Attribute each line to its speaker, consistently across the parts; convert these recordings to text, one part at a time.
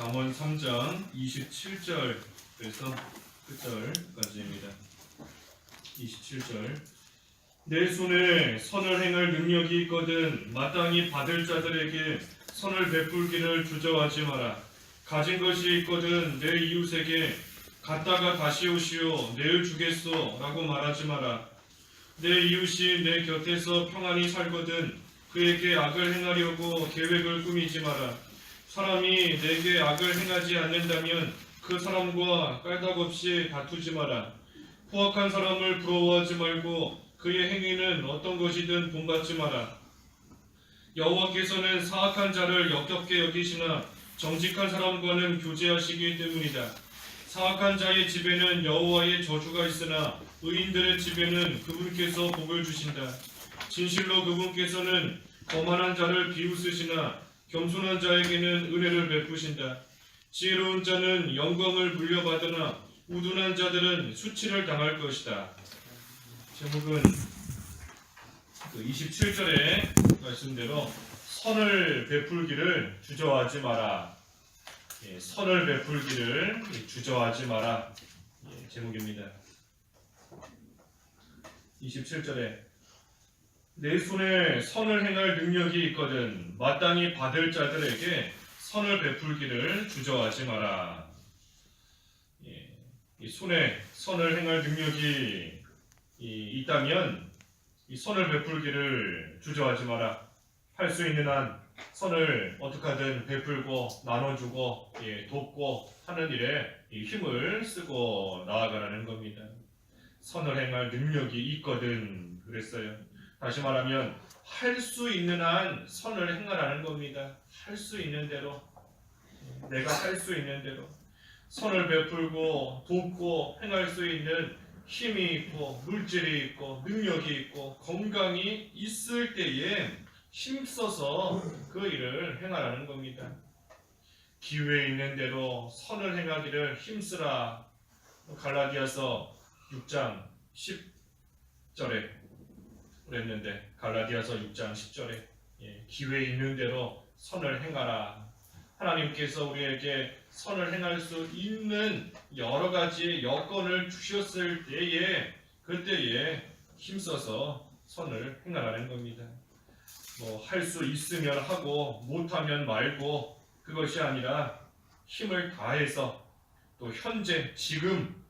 Speaker 1: 잠언 3장 27절에서 끝절까지입니다. 27절. 내 손에 선을 행할 능력이 있거든 마땅히 받을 자들에게 선을 베풀기를 주저하지 마라. 가진 것이 있거든 내 이웃에게 갔다가 다시 오시오 내일 주겠소 라고 말하지 마라. 내 이웃이 내 곁에서 평안히 살거든 그에게 악을 행하려고 계획을 꾸미지 마라. 사람이 내게 악을 행하지 않는다면 그 사람과 까닭없이 다투지 마라. 포악한 사람을 부러워하지 말고 그의 행위는 어떤 것이든 본받지 마라. 여호와께서는 사악한 자를 역겹게 여기시나 정직한 사람과는 교제하시기 때문이다. 사악한 자의 집에는 여호와의 저주가 있으나 의인들의 집에는 그분께서 복을 주신다. 진실로 그분께서는 거만한 자를 비웃으시나 겸손한 자에게는 은혜를 베푸신다. 지혜로운 자는 영광을 물려받으나 우둔한 자들은 수치를 당할 것이다. 제목은 27절의 말씀대로 선을 베풀기를 주저하지 마라. 선을 베풀기를 주저하지 마라. 제목입니다. 27절에 내 손에 선을 행할 능력이 있거든 마땅히 받을 자들에게 선을 베풀기를 주저하지 마라. 이 손에 선을 행할 능력이 있다면 이 선을 베풀기를 주저하지 마라. 할 수 있는 한 선을 어떻게 하든 베풀고 나눠주고 돕고 하는 일에 힘을 쓰고 나아가라는 겁니다. 선을 행할 능력이 있거든 그랬어요. 다시 말하면 할 수 있는 한 선을 행하라는 겁니다. 할 수 있는 대로 내가 할 수 있는 대로 선을 베풀고 돕고 행할 수 있는 힘이 있고 물질이 있고 능력이 있고 건강이 있을 때에 힘써서 그 일을 행하라는 겁니다. 기회 있는 대로 선을 행하기를 힘쓰라. 갈라디아서 6장 10절에 그랬는데 갈라디아서 6장 10절에 기회 있는 대로 선을 행하라. 하나님께서 우리에게 선을 행할 수 있는 여러 가지 여건을 주셨을 때에 그때에 힘써서 선을 행하라는 겁니다. 할 수 있으면 하고 못하면 말고 그것이 아니라 힘을 다해서 또 현재 지금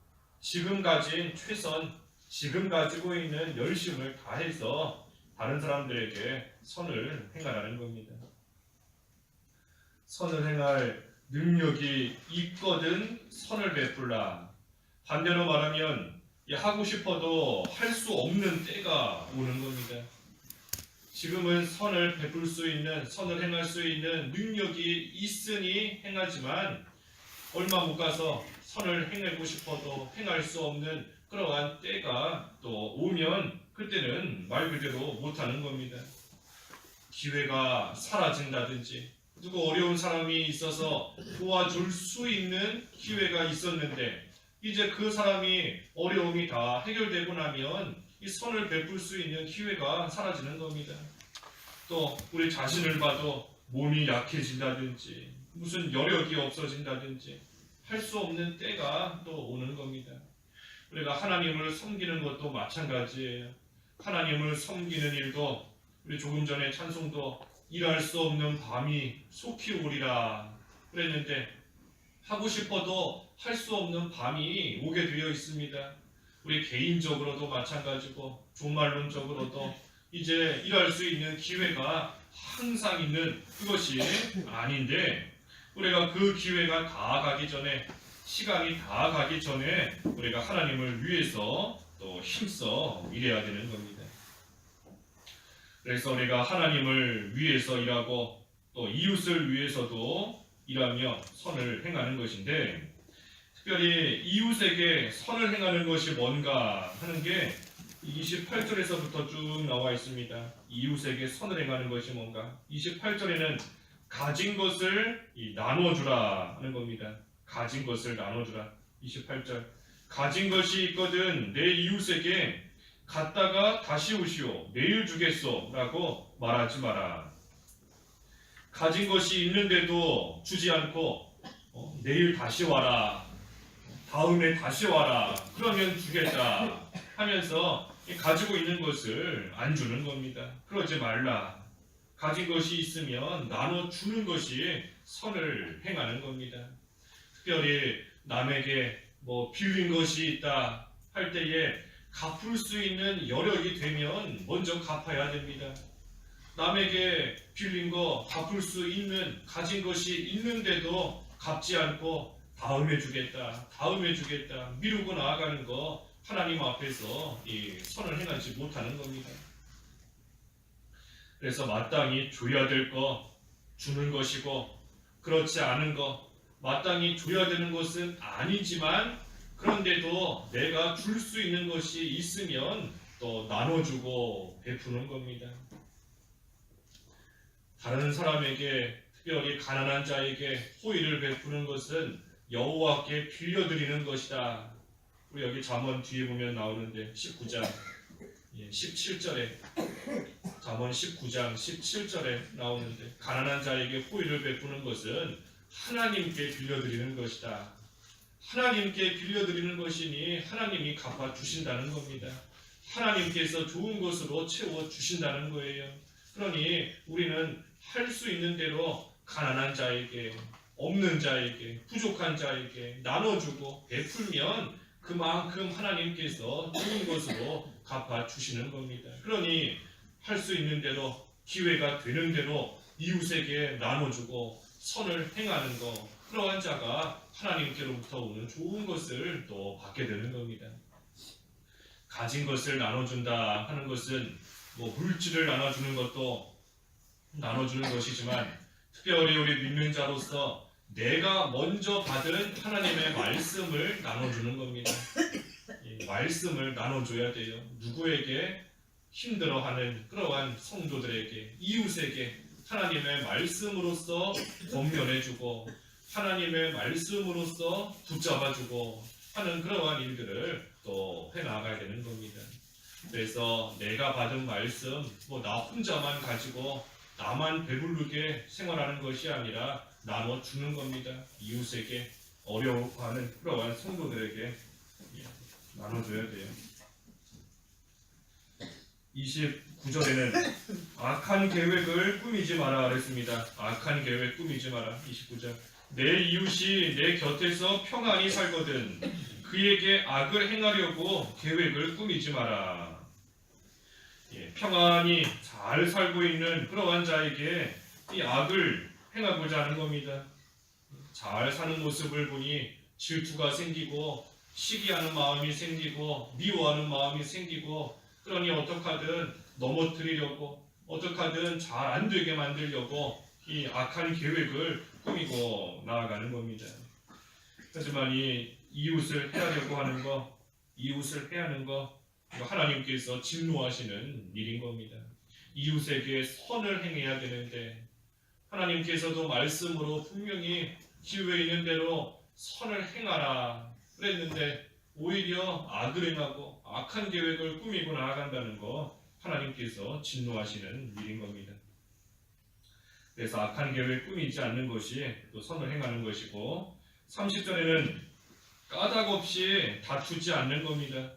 Speaker 1: 가진 최선 지금 가지고 있는 열심을 다해서 다른 사람들에게 선을 행하라는 겁니다. 선을 행할 능력이 있거든 선을 베풀라. 반대로 말하면 하고 싶어도 할 수 없는 때가 오는 겁니다. 지금은 선을 베풀 수 있는 선을 행할 수 있는 능력이 있으니 행하지만 얼마 못 가서 선을 행하고 싶어도 행할 수 없는 그러한 때가 또 오면 그때는 말 그대로 못하는 겁니다. 기회가 사라진다든지 누구 어려운 사람이 있어서 도와줄 수 있는 기회가 있었는데 이제 그 사람이 어려움이 다 해결되고 나면 이 선을 베풀 수 있는 기회가 사라지는 겁니다. 또 우리 자신을 봐도 몸이 약해진다든지 무슨 여력이 없어진다든지 할 수 없는 때가 또 오는 겁니다. 우리가 하나님을 섬기는 것도 마찬가지예요. 하나님을 섬기는 일도 우리 조금 전에 찬송도 일할 수 없는 밤이 속히 오리라 그랬는데 하고 싶어도 할 수 없는 밤이 오게 되어 있습니다. 우리 개인적으로도 마찬가지고 종말론적으로도 이제 일할 수 있는 기회가 항상 있는 그것이 아닌데 우리가 그 기회가 다 가기 전에 시간이 다 가기 전에 우리가 하나님을 위해서 또 힘써 일해야 되는 겁니다. 그래서 우리가 하나님을 위해서 일하고 또 이웃을 위해서도 일하며 선을 행하는 것인데 특별히 이웃에게 선을 행하는 것이 뭔가 하는 게 28절에서부터 쭉 나와 있습니다. 이웃에게 선을 행하는 것이 뭔가 28절에는 가진 것을 나눠주라 하는 겁니다. 가진 것을 나눠주라. 28절 가진 것이 있거든 내 이웃에게 갔다가 다시 오시오 내일 주겠소 라고 말하지 마라. 가진 것이 있는데도 주지 않고 내일 다시 와라, 다음에 다시 와라, 그러면 주겠다 하면서 가지고 있는 것을 안 주는 겁니다. 그러지 말라. 가진 것이 있으면 나눠주는 것이 선을 행하는 겁니다. 특별히 남에게 빌린 것이 있다 할 때에 갚을 수 있는 여력이 되면 먼저 갚아야 됩니다. 남에게 빌린 거 갚을 수 있는 가진 것이 있는데도 갚지 않고 다음에 주겠다, 다음에 주겠다 미루고 나아가는 거 하나님 앞에서 이 선을 행하지 못하는 겁니다. 그래서 마땅히 줘야 될 거 주는 것이고, 그렇지 않은 거 마땅히 줘야 되는 것은 아니지만 그런데도 내가 줄 수 있는 것이 있으면 또 나눠주고 베푸는 겁니다. 다른 사람에게, 특별히 가난한 자에게 호의를 베푸는 것은 여호와께 빌려드리는 것이다. 우리 여기 잠언 뒤에 보면 나오는데 19장 17절에 잠언 19장 17절에 나오는데, 가난한 자에게 호의를 베푸는 것은 하나님께 빌려드리는 것이다. 하나님께 빌려드리는 것이니 하나님이 갚아주신다는 겁니다. 하나님께서 좋은 것으로 채워주신다는 거예요. 그러니 우리는 할 수 있는 대로 가난한 자에게, 없는 자에게, 부족한 자에게 나눠주고 베풀면 그만큼 하나님께서 좋은 것으로 갚아주시는 겁니다. 그러니 할 수 있는 대로, 기회가 되는 대로 이웃에게 나눠주고 선을 행하는 것, 그러한 자가 하나님께로부터 오는 좋은 것을 또 받게 되는 겁니다. 가진 것을 나눠준다 하는 것은 물질을 나눠주는 것도 나눠주는 것이지만, 특별히 우리 믿는 자로서 내가 먼저 받은 하나님의 말씀을 나눠주는 겁니다. 이 말씀을 나눠줘야 돼요. 누구에게? 힘들어하는 그러한 성도들에게, 이웃에게 하나님의 말씀으로써 권면해주고 하나님의 말씀으로써 붙잡아주고 하는 그러한 일들을 또 해나가야 되는 겁니다. 그래서 내가 받은 말씀 나 혼자만 가지고 나만 배부르게 생활하는 것이 아니라 나눠주는 겁니다. 이웃에게, 어려워하는 그러한 성도들에게 나눠줘야 돼요. 29절에는 악한 계획을 꾸미지 마라 그랬습니다. 악한 계획 꾸미지 마라. 29절, 내 이웃이 내 곁에서 평안히 살거든 그에게 악을 행하려고 계획을 꾸미지 마라. 평안히 잘 살고 있는 그러한 자에게 이 악을 행하고자 하는 겁니다. 잘 사는 모습을 보니 질투가 생기고 시기하는 마음이 생기고 미워하는 마음이 생기고, 그러니 어떡하든 넘어뜨리려고, 어떡하든 잘 안 되게 만들려고 이 악한 계획을 꾸미고 나아가는 겁니다. 하지만 이 이웃을 해하려고 하는 거, 이웃을 해하는 거, 하나님께서 진노하시는 일인 겁니다. 이웃에게 선을 행해야 되는데 하나님께서도 말씀으로 분명히 기회 있는 대로 선을 행하라 그랬는데 오히려 악을 행하고 악한 계획을 꾸미고 나아간다는 거, 하나님께서 진노하시는 일인 겁니다. 그래서 악한 계획을 꾸미지 않는 것이 또 선을 행하는 것이고, 30절에는 까닭 없이 다투지 않는 겁니다.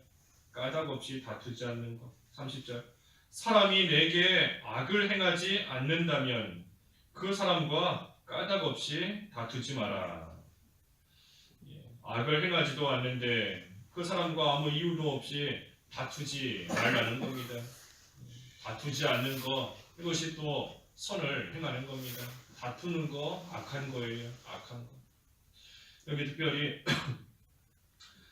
Speaker 1: 까닭 없이 다투지 않는 것. 30절, 사람이 내게 악을 행하지 않는다면 그 사람과 까닭 없이 다투지 마라. 악을 행하지도 않는데 그 사람과 아무 이유도 없이 다투지 말라는 겁니다. 다투지 않는 것, 이것이 또 선을 행하는 겁니다. 다투는 거 악한 거예요. 악한 거. 여기 특별히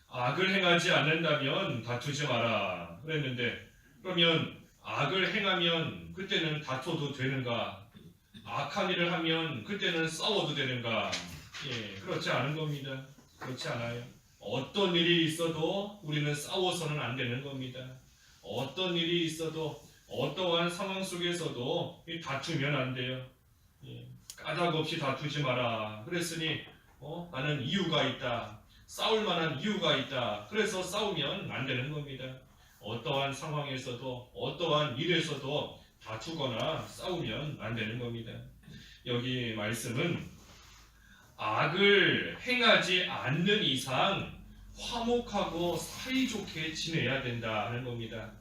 Speaker 1: 악을 행하지 않는다면 다투지 마라 그랬는데, 그러면 악을 행하면 그때는 다퉈도 되는가? 악한 일을 하면 그때는 싸워도 되는가? 그렇지 않은 겁니다. 그렇지 않아요. 어떤 일이 있어도 우리는 싸워서는 안 되는 겁니다. 어떤 일이 있어도 어떠한 상황 속에서도 다투면 안 돼요. 까닭 없이 다투지 마라 그랬으니 나는 이유가 있다, 싸울 만한 이유가 있다, 그래서 싸우면 안 되는 겁니다. 어떠한 상황에서도 어떠한 일에서도 다투거나 싸우면 안 되는 겁니다. 여기 말씀은 악을 행하지 않는 이상 화목하고 사이좋게 지내야 된다 하는 겁니다.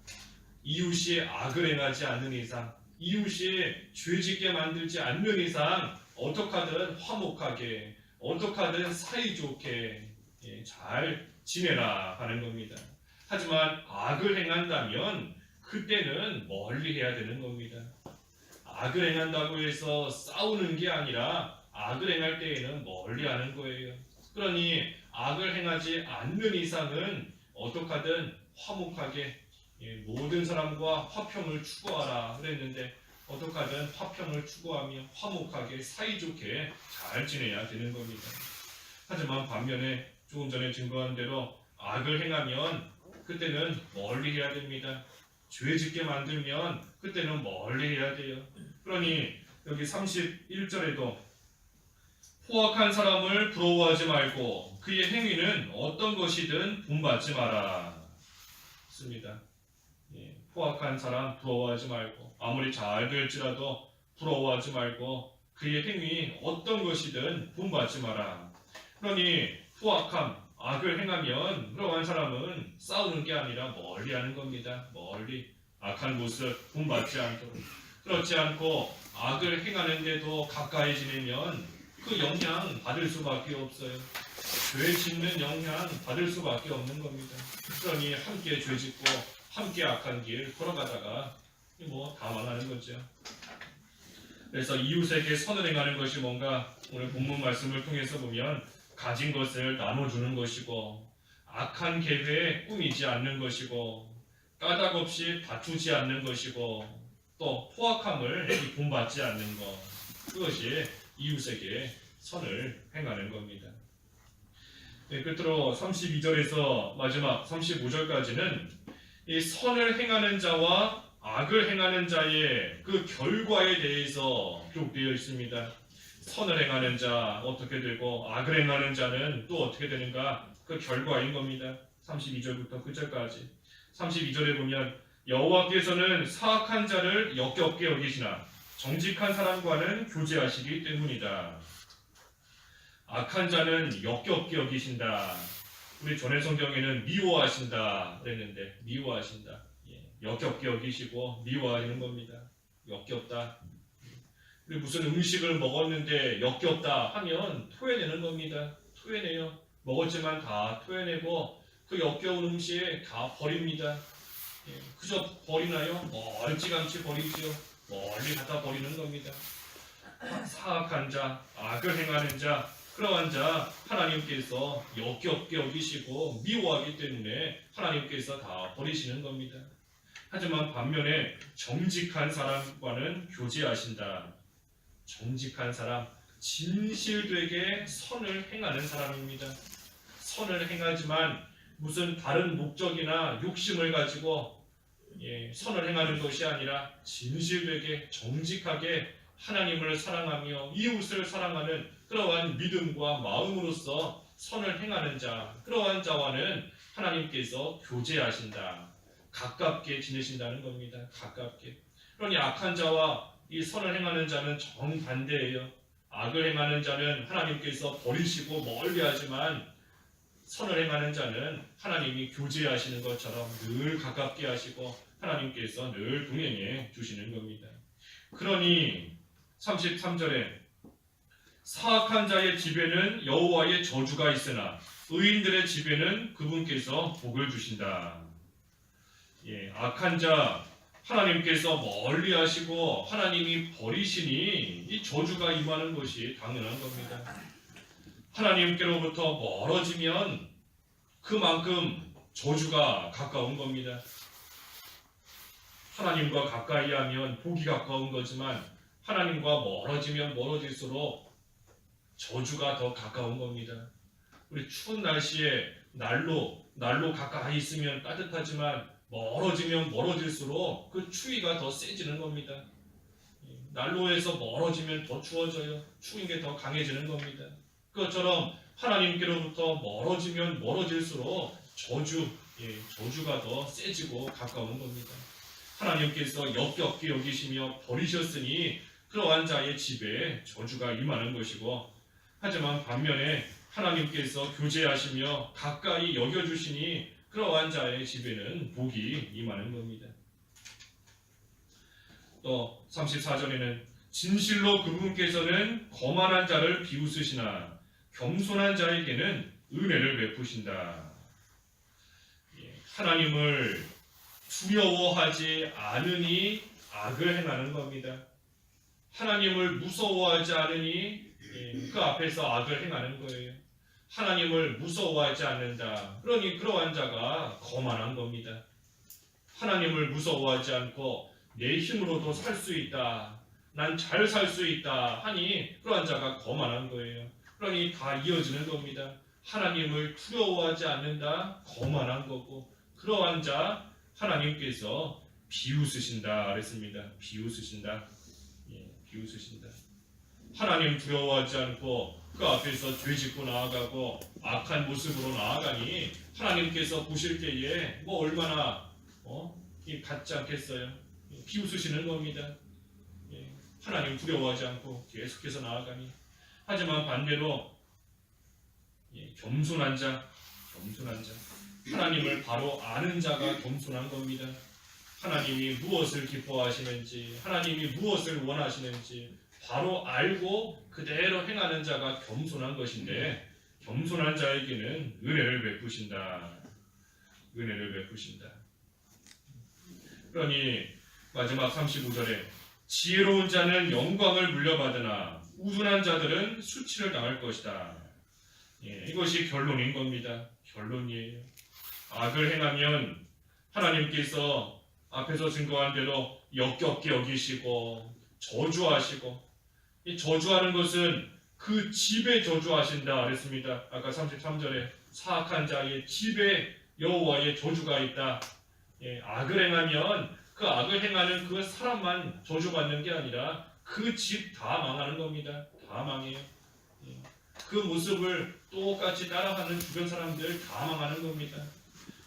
Speaker 1: 이웃이 악을 행하지 않는 이상, 이웃이 죄짓게 만들지 않는 이상 어떻게 하든 화목하게, 어떻게 하든 사이좋게 잘 지내라 하는 겁니다. 하지만 악을 행한다면 그때는 멀리 해야 되는 겁니다. 악을 행한다고 해서 싸우는 게 아니라 악을 행할 때에는 멀리 하는 거예요. 그러니 악을 행하지 않는 이상은 어떻게 하든 화목하게 모든 사람과 화평을 추구하라 그랬는데 어떻게 하든 화평을 추구하며 화목하게 사이좋게 잘 지내야 되는 겁니다. 하지만 반면에 조금 전에 증거한 대로 악을 행하면 그때는 멀리 해야 됩니다. 죄 짓게 만들면 그때는 멀리 해야 돼요. 그러니 여기 31절에도 포악한 사람을 부러워하지 말고 그의 행위는 어떤 것이든 본받지 마라 씁니다. 포악한 사람 부러워하지 말고 아무리 잘 될지라도 부러워하지 말고 그의 행위 어떤 것이든 본받지 마라. 그러니 포악함, 악을 행하면 그러한 사람은 싸우는 게 아니라 멀리 하는 겁니다. 멀리 악한 모습 본받지 않도록. 그렇지 않고 악을 행하는데도 가까이 지내면 그 영향 받을 수밖에 없어요. 죄 짓는 영향 받을 수밖에 없는 겁니다. 그러니 함께 죄 짓고 함께 악한 길 걸어가다가 다 망하는 거죠. 그래서 이웃에게 선을 행하는 것이 뭔가 오늘 본문 말씀을 통해서 보면 가진 것을 나눠주는 것이고 악한 계획에 꾸미지 않는 것이고 까닭 없이 다투지 않는 것이고 또 포악함을 본받지 않는 것, 그것이 이웃에게 선을 행하는 겁니다. 끝으로 32절에서 마지막 35절까지는 이 선을 행하는 자와 악을 행하는 자의 그 결과에 대해서 기록되어 있습니다. 선을 행하는 자 어떻게 되고 악을 행하는 자는 또 어떻게 되는가, 그 결과인 겁니다. 32절부터 9절까지. 32절에 보면 여호와께서는 사악한 자를 역겹게 여기시나 정직한 사람과는 교제하시기 때문이다. 악한 자는 역겹게 여기신다. 우리 전해 성경에는 미워하신다 그랬는데 미워하신다. 역겹게 여기시고 미워하시는 겁니다. 역겹다. 우리 무슨 음식을 먹었는데 역겹다 하면 토해내는 겁니다. 토해내요. 먹었지만 다 토해내고 그 역겨운 음식 다 버립니다. 그저 버리나요? 멀찌감치 버리죠. 멀리 갖다 버리는 겁니다. 사악한 자, 악을 행하는 자, 그러한 자 하나님께서 역겹게 여기시고 미워하기 때문에 하나님께서 다 버리시는 겁니다. 하지만 반면에 정직한 사람과는 교제하신다. 정직한 사람, 진실되게 선을 행하는 사람입니다. 선을 행하지만 무슨 다른 목적이나 욕심을 가지고 선을 행하는 것이 아니라 진실되게 정직하게 하나님을 사랑하며 이웃을 사랑하는 그러한 믿음과 마음으로서 선을 행하는 자, 그러한 자와는 하나님께서 교제하신다. 가깝게 지내신다는 겁니다. 가깝게. 그러니 악한 자와 이 선을 행하는 자는 정반대예요. 악을 행하는 자는 하나님께서 버리시고 멀리하지만 선을 행하는 자는 하나님이 교제하시는 것처럼 늘 가깝게 하시고 하나님께서 늘 동행해 주시는 겁니다. 그러니 33절에 사악한 자의 집에는 여호와의 저주가 있으나 의인들의 집에는 그분께서 복을 주신다. 악한 자 하나님께서 멀리 하시고 하나님이 버리시니 이 저주가 임하는 것이 당연한 겁니다. 하나님께로부터 멀어지면 그만큼 저주가 가까운 겁니다. 하나님과 가까이 하면 복이 가까운 거지만 하나님과 멀어지면 멀어질수록 저주가 더 가까운 겁니다. 우리 추운 날씨에 난로 가까이 있으면 따뜻하지만 멀어지면 멀어질수록 그 추위가 더 세지는 겁니다. 난로에서 멀어지면 더 추워져요. 추운 게 더 강해지는 겁니다. 그것처럼 하나님께로부터 멀어지면 멀어질수록 저주가 더 세지고 가까운 겁니다. 하나님께서 역겹게 여기시며 버리셨으니 그러한 자의 집에 저주가 임하는 것이고 하지만 반면에 하나님께서 교제하시며 가까이 여겨주시니 그러한 자의 집에는 복이 임하는 겁니다. 또 34절에는 진실로 그분께서는 거만한 자를 비웃으시나 겸손한 자에게는 은혜를 베푸신다. 하나님을 두려워하지 않으니 악을 행하는 겁니다. 하나님을 무서워하지 않으니 그 앞에서 악을 행하는 거예요. 하나님을 무서워하지 않는다. 그러니 그러한 자가 거만한 겁니다. 하나님을 무서워하지 않고 내 힘으로도 살 수 있다. 난 잘 살 수 있다 하니 그러한 자가 거만한 거예요. 그러니 다 이어지는 겁니다. 하나님을 두려워하지 않는다. 거만한 거고 그러한 자 하나님께서 비웃으신다 그랬습니다. 비웃으신다. 비웃으신다. 하나님 두려워하지 않고 그 앞에서 죄짓고 나아가고 악한 모습으로 나아가니 하나님께서 보실 때에 뭐 얼마나 받지 않겠어요. 비웃으시는 겁니다. 하나님 두려워하지 않고 계속해서 나아가니. 하지만 반대로 겸손한 자 하나님을 바로 아는 자가 겸손한 겁니다. 하나님이 무엇을 기뻐하시는지 하나님이 무엇을 원하시는지 바로 알고 그대로 행하는 자가 겸손한 것인데 겸손한 자에게는 은혜를 베푸신다. 은혜를 베푸신다. 그러니 마지막 35절에 지혜로운 자는 영광을 물려받으나 우둔한 자들은 수치를 당할 것이다. 이것이 결론인 겁니다. 결론이에요. 악을 행하면 하나님께서 앞에서 증거한 대로 역겹게 여기시고 저주하시고, 이 저주하는 것은 그 집에 저주하신다 그랬습니다. 아까 33절에 사악한 자의 집에 여호와의 저주가 있다. 악을 행하면 그 악을 행하는 그 사람만 저주받는 게 아니라 그 집 다 망하는 겁니다. 다 망해요. 그 모습을 똑같이 따라가는 주변 사람들 다 망하는 겁니다.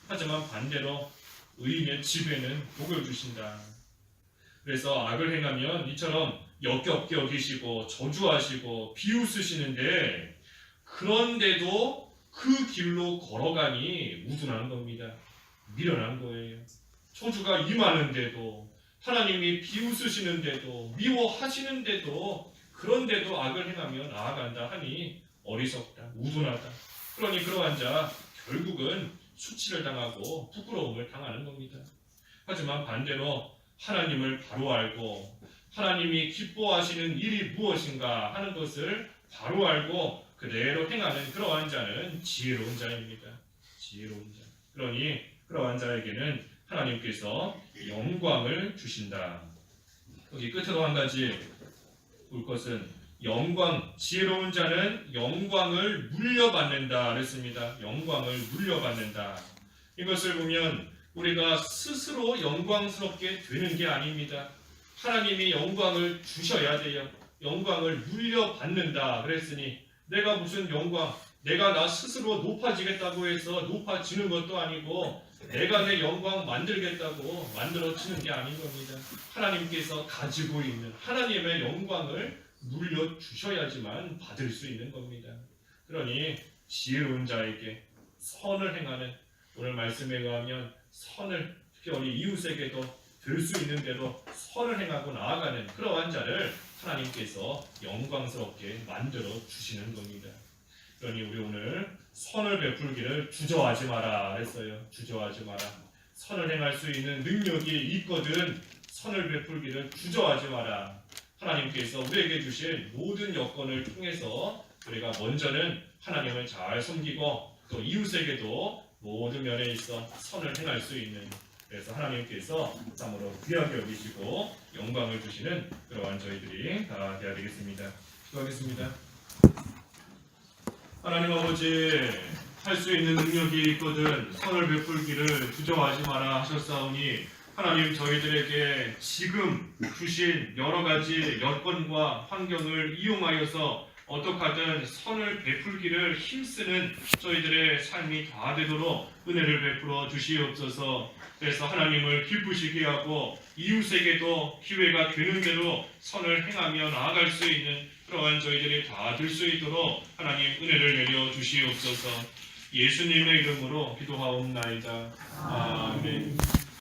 Speaker 1: 하지만 반대로 의인의 집에는 복을 주신다. 그래서 악을 행하면 이처럼 역겹게 여기시고 저주하시고 비웃으시는데 그런데도 그 길로 걸어가니 우둔한 겁니다. 미련한 거예요. 저주가 임하는데도 하나님이 비웃으시는데도 미워하시는데도 그런데도 악을 행하며 나아간다 하니 어리석다, 우둔하다. 그러니 그러한 자 결국은 수치를 당하고 부끄러움을 당하는 겁니다. 하지만 반대로 하나님을 바로 알고 하나님이 기뻐하시는 일이 무엇인가 하는 것을 바로 알고 그대로 행하는 그러한 자는 지혜로운 자입니다. 지혜로운 자. 그러니 그러한 자에게는 하나님께서 영광을 주신다. 여기 끝으로 한 가지 볼 것은 지혜로운 자는 영광을 물려받는다 그랬습니다. 영광을 물려받는다. 이것을 보면 우리가 스스로 영광스럽게 되는 게 아닙니다. 하나님이 영광을 주셔야 돼요. 영광을 물려받는다 그랬으니 내가 무슨 영광, 내가 나 스스로 높아지겠다고 해서 높아지는 것도 아니고 내가 내 영광 만들겠다고 만들어지는 게 아닌 겁니다. 하나님께서 가지고 있는 하나님의 영광을 물려주셔야지만 받을 수 있는 겁니다. 그러니 지혜로운 자에게 선을 행하는, 오늘 말씀에 의하면 선을 특히 우리 이웃에게도 들 수 있는 대로 선을 행하고 나아가는 그러한 자를 하나님께서 영광스럽게 만들어 주시는 겁니다. 그러니 우리 오늘 선을 베풀기를 주저하지 마라 그랬어요. 주저하지 마라. 선을 행할 수 있는 능력이 있거든 선을 베풀기를 주저하지 마라. 하나님께서 우리에게 주신 모든 여건을 통해서 우리가 먼저는 하나님을 잘 섬기고 또 이웃에게도 모든 면에 있어 선을 행할 수 있는, 그래서 하나님께서 참으로 귀하게 여기시고 영광을 주시는 그러한 저희들이 다 되어야 되겠습니다. 기도하겠습니다. 하나님 아버지, 할 수 있는 능력이 있거든 선을 베풀기를 주저하지 마라 하셨사오니 하나님 저희들에게 지금 주신 여러 가지 여건과 환경을 이용하여서 어떻게 하든 선을 베풀기를 힘쓰는 저희들의 삶이 다 되도록 은혜를 베풀어 주시옵소서. 그래서 하나님을 기쁘시게 하고 이웃에게도 기회가 되는 대로 선을 행하며 나아갈 수 있는 그러한 저희들이 다 들 수 있도록 하나님 은혜를 내려 주시옵소서. 예수님의 이름으로 기도하옵나이다. 아멘.